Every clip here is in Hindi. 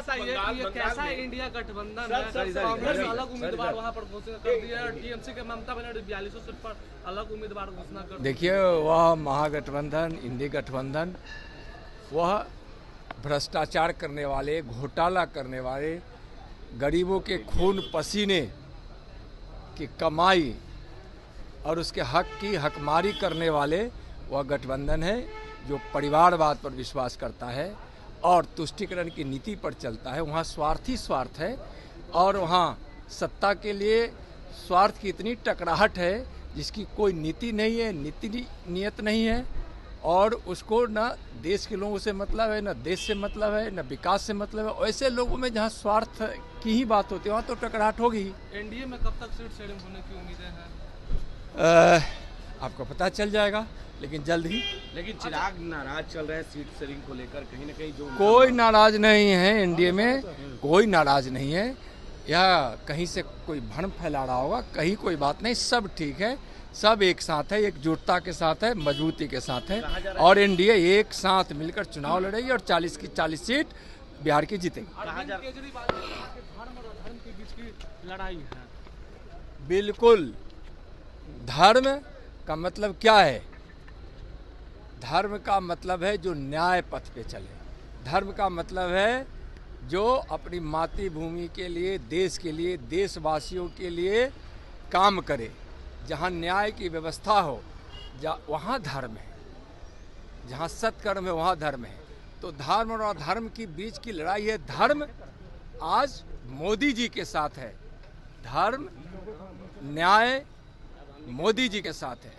बताइए कि ये कैसा इंडिया गठबंधन है? कांग्रेस अलग उम्मीदवार वहां पर घोषणा कर दिया है, टीएमसी के ममता बनर्जी 42 सीट पर अलग उम्मीदवार घोषणा कर। देखिए, वह महागठबंधन, इंडी गठबंधन, वह भ्रष्टाचार करने वाले, घोटाला करने वाले, गरीबों के खून पसीने की कमाई और उसके हक की हकमारी करने वाले वह गठबंधन है जो परिवारवाद पर विश्वास करता है और तुष्टीकरण की नीति पर चलता है। वहाँ स्वार्थी स्वार्थ है और वहाँ सत्ता के लिए स्वार्थ की इतनी टकराहट है जिसकी कोई नीति नहीं है, नीति नियत नहीं है और उसको न देश के लोगों से मतलब है, न देश से मतलब है, न विकास से मतलब है। ऐसे लोगों में जहाँ स्वार्थ की ही बात होती है वहाँ तो टकराहट होगी। एनडीए में कब तक सीट शेयरिंग होने की उम्मीदें हैं? आपको पता चल जाएगा, लेकिन जल्द ही। लेकिन चिराग नाराज चल रहे हैं सीट शेयरिंग को लेकर, कहीं ना कहीं जो कोई नाराज नहीं है एनडीए में, कोई नाराज नहीं है। या कहीं से कोई भ्रम फैला रहा होगा, कहीं कोई बात नहीं, सब ठीक है, सब एक साथ है, एकजुटता के साथ है, मजबूती के साथ है और एनडीए एक साथ मिलकर चुनाव लड़ेगी और 40 की 40 सीट बिहार की जीतेगी। केजरीवाल ने कहा कि धर्म और अधर्म के बीच की लड़ाई है। बिल्कुल। धर्म का मतलब क्या है? धर्म का मतलब है जो न्याय पथ पे चले। धर्म का मतलब है जो अपनी मातृभूमि के लिए, देश के लिए, देशवासियों के लिए काम करे। जहाँ न्याय की व्यवस्था हो वहाँ धर्म है, जहाँ सत्कर्म है वहाँ धर्म है। तो धर्म और अधर्म के बीच की लड़ाई है। धर्म आज मोदी जी के साथ है, धर्म न्याय मोदी जी के साथ है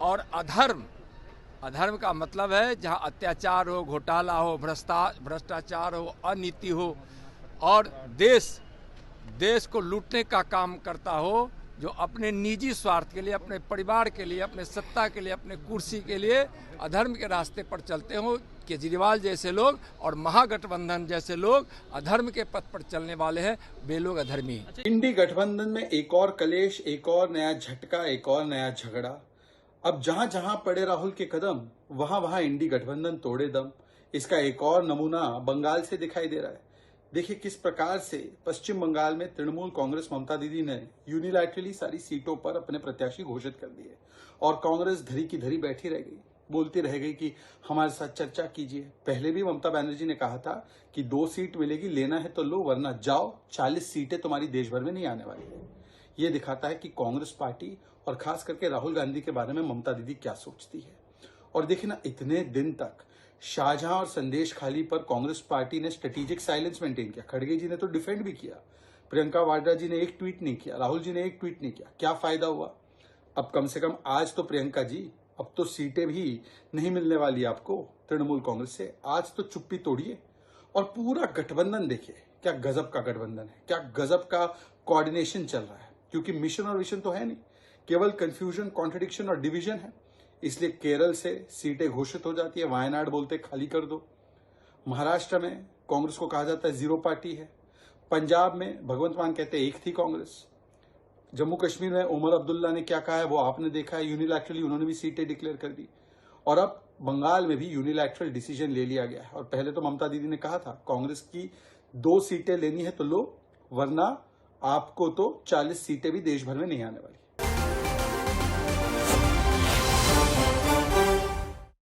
और अधर्म का मतलब है जहाँ अत्याचार हो, घोटाला हो, भ्रष्टाचार हो, अनीति हो और देश को लूटने का काम करता हो, जो अपने निजी स्वार्थ के लिए, अपने परिवार के लिए, अपने सत्ता के लिए, अपने कुर्सी के लिए अधर्म के रास्ते पर चलते हो। केजरीवाल जैसे लोग और महागठबंधन जैसे लोग अधर्म के पथ पर चलने वाले हैं, वे लोग अधर्मी हैं। इंडी गठबंधन में एक और कलेश, एक और नया झटका, एक और नया झगड़ा। अब जहां जहां पड़े राहुल के कदम, वहां वहां इंडी गठबंधन तोड़े दम। इसका एक और नमूना बंगाल से दिखाई दे रहा है। देखिए किस प्रकार से पश्चिम बंगाल में तृणमूल कांग्रेस ममता दीदी ने यूनिलैटरली सारी सीटों पर अपने प्रत्याशी घोषित कर दिए और कांग्रेस धरी की धरी बैठी रह गई, बोलती रह गई कि हमारे साथ चर्चा कीजिए। पहले भी ममता बनर्जी ने कहा था कि 2 सीट मिलेगी, लेना है तो लो वरना जाओ, 40 सीटें तुम्हारी देश भर में नहीं आने वाली है। ये दिखाता है कि कांग्रेस पार्टी और खास करके राहुल गांधी के बारे में ममता दीदी क्या सोचती है। और देखिए ना, इतने दिन तक शाहजहां और संदेश खाली पर कांग्रेस पार्टी ने स्ट्रेटेजिक साइलेंस मेंटेन किया। खड़गे जी ने तो डिफेंड भी किया, प्रियंका वाड्रा जी ने एक ट्वीट नहीं किया, राहुल जी ने एक ट्वीट नहीं किया। क्या फायदा हुआ? अब कम से कम आज तो प्रियंका जी, अब तो सीटें भी नहीं मिलने वाली आपको तृणमूल कांग्रेस से। आज तो चुप्पी तोड़िए और पूरा गठबंधन देखिए, क्या गजब का गठबंधन है, क्या गजब का कोऑर्डिनेशन चल रहा है। क्योंकि मिशन और विजन तो है नहीं, केवल कंफ्यूजन, कॉन्ट्रडिक्शन और डिवीजन है। इसलिए केरल से सीटें घोषित हो जाती है, वायनाड बोलते खाली कर दो। महाराष्ट्र में कांग्रेस को कहा जाता है जीरो पार्टी है। पंजाब में भगवंत मान कहते हैं एक थी कांग्रेस। जम्मू कश्मीर में उमर अब्दुल्ला ने क्या कहा है वो आपने देखा है, यूनिलैटरली उन्होंने भी सीटें डिक्लेयर कर दी। और अब बंगाल में भी यूनिलैटरल डिसीजन ले लिया गया है। और पहले तो ममता दीदी ने कहा था कांग्रेस की 2 सीटें लेनी है तो लो, वरना आपको तो 40 सीटें भी देश भर में नहीं आने वाली।